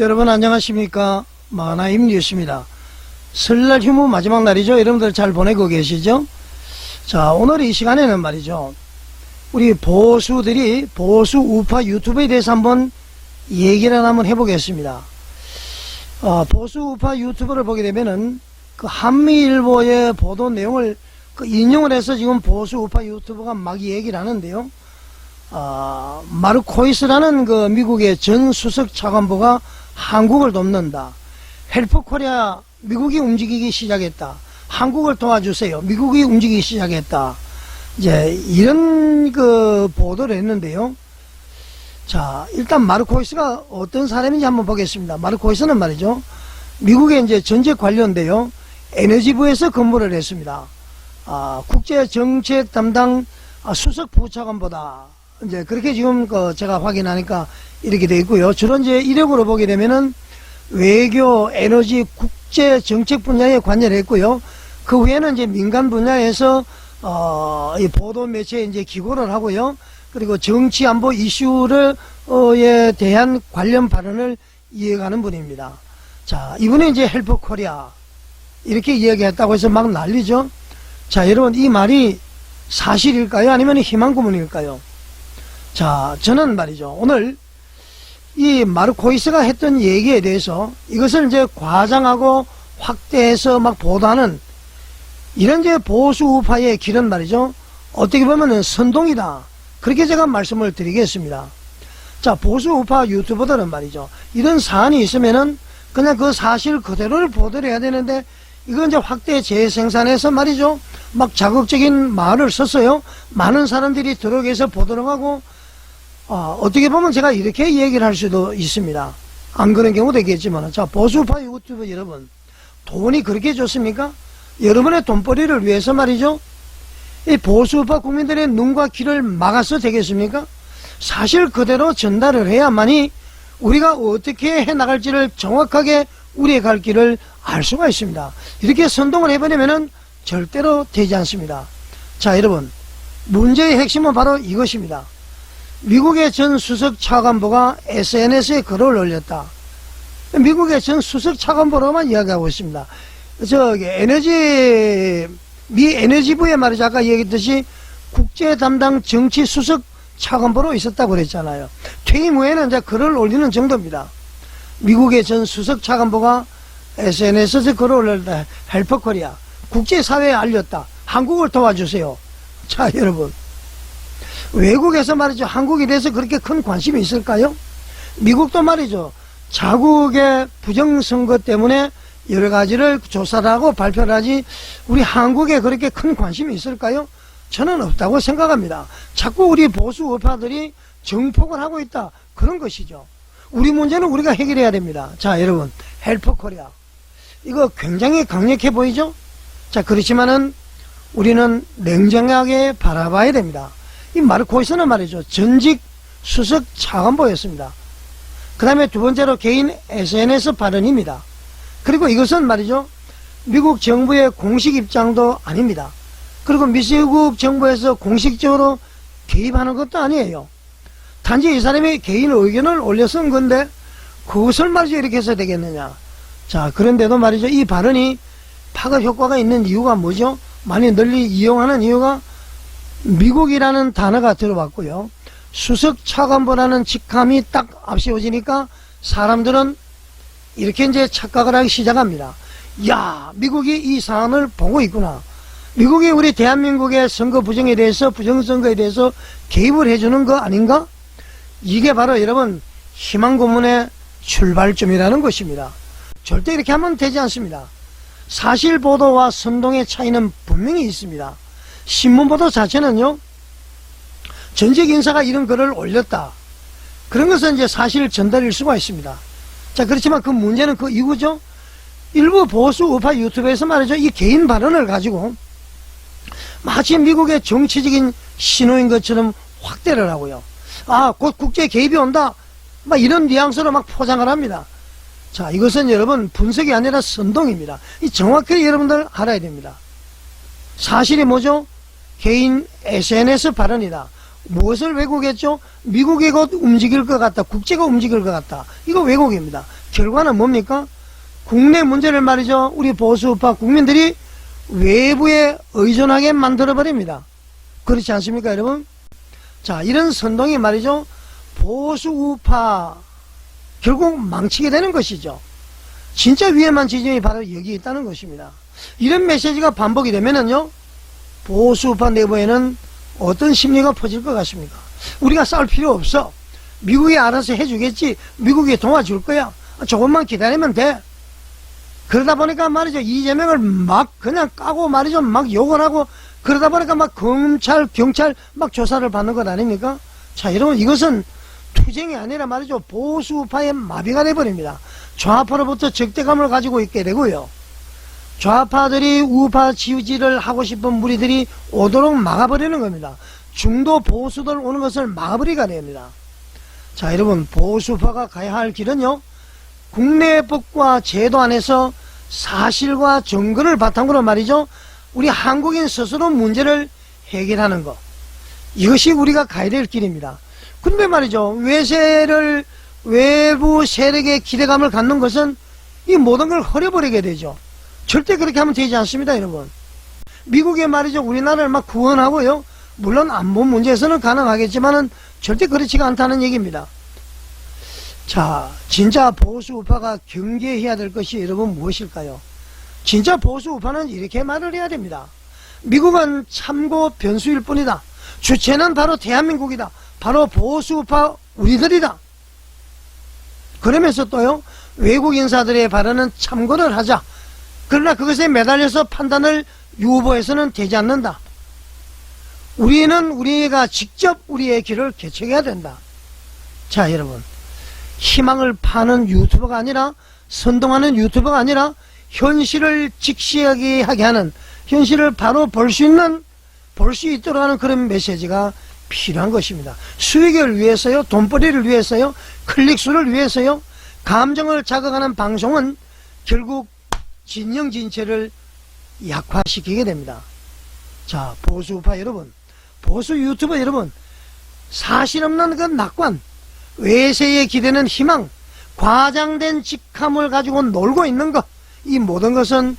여러분 안녕하십니까. 마나임 뉴스입니다. 설날 휴무 마지막 날이죠. 여러분들 잘 보내고 계시죠? 자, 오늘 이 시간에는 말이죠, 우리 보수들이 보수 우파 유튜브에 대해서 한번 얘기를 한번 해보겠습니다. 보수 우파 유튜브를 보게 되면은 그 한미일보의 보도 내용을 인용을 해서 지금 보수 우파 유튜브가 막 얘기를 하는데요. 마르코이스라는 그 미국의 전 수석 차관보가 한국을 돕는다. 헬프 코리아, 미국이 움직이기 시작했다. 한국을 도와주세요. 미국이 움직이기 시작했다. 이제 이런 그 보도를 했는데요. 자, 일단 마르코이스가 어떤 사람인지 한번 보겠습니다. 마르코이스는 말이죠, 미국의 이제 전직 관련데요, 에너지부에서 근무를 했습니다. 국제정책 담당 수석 부차관보다 이제 그렇게 지금 제가 확인하니까 이렇게 되어 있고요. 주로 이제 이력으로 보게 되면은 외교, 에너지, 국제 정책 분야에 관여를 했고요. 그 후에는 이제 민간 분야에서 이 보도 매체에 이제 기고를 하고요. 그리고 정치 안보 이슈에 대한 관련 발언을 이어가는 분입니다. 자, 이분이 이제 헬프 코리아 이렇게 이야기했다고 해서 막 난리죠. 자, 여러분, 이 말이 사실일까요? 아니면 희망고문일까요? 자, 저는 말이죠, 오늘 이 마르코이스가 했던 얘기에 대해서 이것을 이제 과장하고 확대해서 막 보도하는 이런 이제 보수 우파의 길은 말이죠, 어떻게 보면은 선동이다. 그렇게 제가 말씀을 드리겠습니다. 자, 보수 우파 유튜버들은 말이죠, 이런 사안이 있으면은 그냥 그 사실 그대로를 보도를 해야 되는데, 이건 이제 확대 재생산해서 말이죠, 막 자극적인 말을 썼어요. 많은 사람들이 들어오게해서 보도를 하고, 어떻게 보면 제가 이렇게 얘기를 할 수도 있습니다. 안 그런 경우도 있겠지만, 자, 보수파 유튜브 여러분, 돈이 그렇게 좋습니까? 여러분의 돈벌이를 위해서 말이죠, 이 보수파 국민들의 눈과 귀를 막아서 되겠습니까? 사실 그대로 전달을 해야만이 우리가 어떻게 해나갈지를 정확하게 우리의 갈 길을 알 수가 있습니다. 이렇게 선동을 해버리면은 절대로 되지 않습니다. 자, 여러분, 문제의 핵심은 바로 이것입니다. 미국의 전 수석 차관보가 SNS에 글을 올렸다. 미국의 전 수석 차관보로만 이야기하고 있습니다. 저기 미 에너지부에 말이죠, 아까 얘기했듯이 국제 담당 정치 수석 차관보로 있었다고 그랬잖아요. 퇴임 후에는 이제 글을 올리는 정도입니다. 미국의 전 수석 차관보가 SNS에서 글을 올렸다. 헬프 코리아, 국제사회에 알렸다. 한국을 도와주세요. 자, 여러분, 외국에서 말이죠, 한국에 대해서 그렇게 큰 관심이 있을까요? 미국도 말이죠, 자국의 부정선거 때문에 여러 가지를 조사를 하고 발표를 하지, 우리 한국에 그렇게 큰 관심이 있을까요? 저는 없다고 생각합니다. 자꾸 우리 보수 우파들이 정폭을 하고 있다, 그런 것이죠. 우리 문제는 우리가 해결해야 됩니다. 자, 여러분, 헬프 코리아, 이거 굉장히 강력해 보이죠? 자, 그렇지만은 우리는 냉정하게 바라봐야 됩니다. 이 마르코이스는 말이죠, 전직 수석 차관보였습니다. 그 다음에 두 번째로 개인 SNS 발언입니다. 그리고 이것은 말이죠, 미국 정부의 공식 입장도 아닙니다. 그리고 미국 정부에서 공식적으로 개입하는 것도 아니에요. 단지 이 사람이 개인 의견을 올려 쓴 건데 그것을 말이죠, 이렇게 해서 되겠느냐. 자, 그런데도 말이죠, 이 발언이 파급 효과가 있는 이유가 뭐죠? 많이 널리 이용하는 이유가 미국이라는 단어가 들어왔고요, 수석 차관보라는 직함이 딱 앞세워지니까 사람들은 이렇게 이제 착각을 하기 시작합니다. 야, 미국이 이 사안을 보고 있구나. 미국이 우리 대한민국의 선거 부정에 대해서, 부정선거에 대해서 개입을 해주는 거 아닌가? 이게 바로 여러분 희망 고문의 출발점이라는 것입니다. 절대 이렇게 하면 되지 않습니다. 사실 보도와 선동의 차이는 분명히 있습니다. 신문 보도 자체는요, 전직 인사가 이런 글을 올렸다, 그런 것은 이제 사실 전달일 수가 있습니다. 자, 그렇지만 그 문제는 그 이후죠. 일부 보수 우파 유튜브에서 말이죠, 이 개인 발언을 가지고 마치 미국의 정치적인 신호인 것처럼 확대를 하고요. 곧 국제 개입이 온다, 막 이런 뉘앙스로 막 포장을 합니다. 자, 이것은 여러분 분석이 아니라 선동입니다. 이 정확히 여러분들 알아야 됩니다. 사실이 뭐죠? 개인 SNS 발언이다. 무엇을 왜곡했죠? 미국이 곧 움직일 것 같다, 국제가 움직일 것 같다, 이거 왜곡입니다. 결과는 뭡니까? 국내 문제를 말이죠. 우리 보수우파 국민들이 외부에 의존하게 만들어버립니다. 그렇지 않습니까, 여러분? 자, 이런 선동이 말이죠. 보수우파 결국 망치게 되는 것이죠. 진짜 위험한 지점이 바로 여기 있다는 것입니다. 이런 메시지가 반복이 되면은요, 보수우파 내부에는 어떤 심리가 퍼질 것 같습니까? 우리가 싸울 필요 없어. 미국이 알아서 해주겠지. 미국이 도와줄 거야. 조금만 기다리면 돼. 그러다 보니까 말이죠. 이재명을 막 그냥 까고 말이죠. 막 욕을 하고 그러다 보니까 막 검찰, 경찰 막 조사를 받는 것 아닙니까? 자, 여러분, 이것은 투쟁이 아니라 말이죠. 보수우파의 마비가 돼버립니다. 좌파로부터 적대감을 가지고 있게 되고요. 좌파들이 우파 지지를 하고 싶은 무리들이 오도록 막아버리는 겁니다. 중도 보수들 오는 것을 막아버리게 됩니다. 자, 여러분, 보수파가 가야 할 길은요, 국내법과 제도 안에서 사실과 증거를 바탕으로 말이죠, 우리 한국인 스스로 문제를 해결하는 것, 이것이 우리가 가야 될 길입니다. 근데 말이죠, 외부 세력의 기대감을 갖는 것은 이 모든 걸 허려버리게 되죠. 절대 그렇게 하면 되지 않습니다, 여러분. 미국에 말이죠, 우리나라를 막 구원하고요, 물론 안보 문제에서는 가능하겠지만은 절대 그렇지가 않다는 얘기입니다. 자, 진짜 보수우파가 경계해야 될 것이 여러분 무엇일까요? 진짜 보수우파는 이렇게 말을 해야 됩니다. 미국은 참고 변수일 뿐이다. 주체는 바로 대한민국이다. 바로 보수우파 우리들이다. 그러면서 또요, 외국 인사들의 발언은 참고를 하자. 그러나 그것에 매달려서 판단을 유보해서는 되지 않는다. 우리는 우리가 직접 우리의 길을 개척해야 된다. 자, 여러분, 희망을 파는 유튜버가 아니라, 선동하는 유튜버가 아니라 현실을 직시하게 하는, 현실을 바로 볼 수 있도록 하는 그런 메시지가 필요한 것입니다. 수익을 위해서요, 돈벌이를 위해서요, 클릭수를 위해서요, 감정을 자극하는 방송은 결국 진영진체를 약화시키게 됩니다. 자, 보수우파 여러분, 보수 유튜버 여러분, 사실 없는 그 낙관, 외세에 기대는 희망, 과장된 직함을 가지고 놀고 있는 것, 이 모든 것은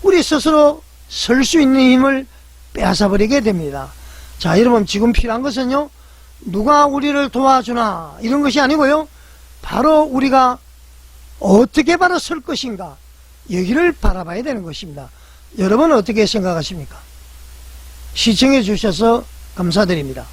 우리 스스로 설 수 있는 힘을 빼앗아버리게 됩니다. 자, 여러분, 지금 필요한 것은요, 누가 우리를 도와주나 이런 것이 아니고요, 바로 우리가 어떻게 바로 설 것인가, 여기를 바라봐야 되는 것입니다. 여러분은 어떻게 생각하십니까? 시청해 주셔서 감사드립니다.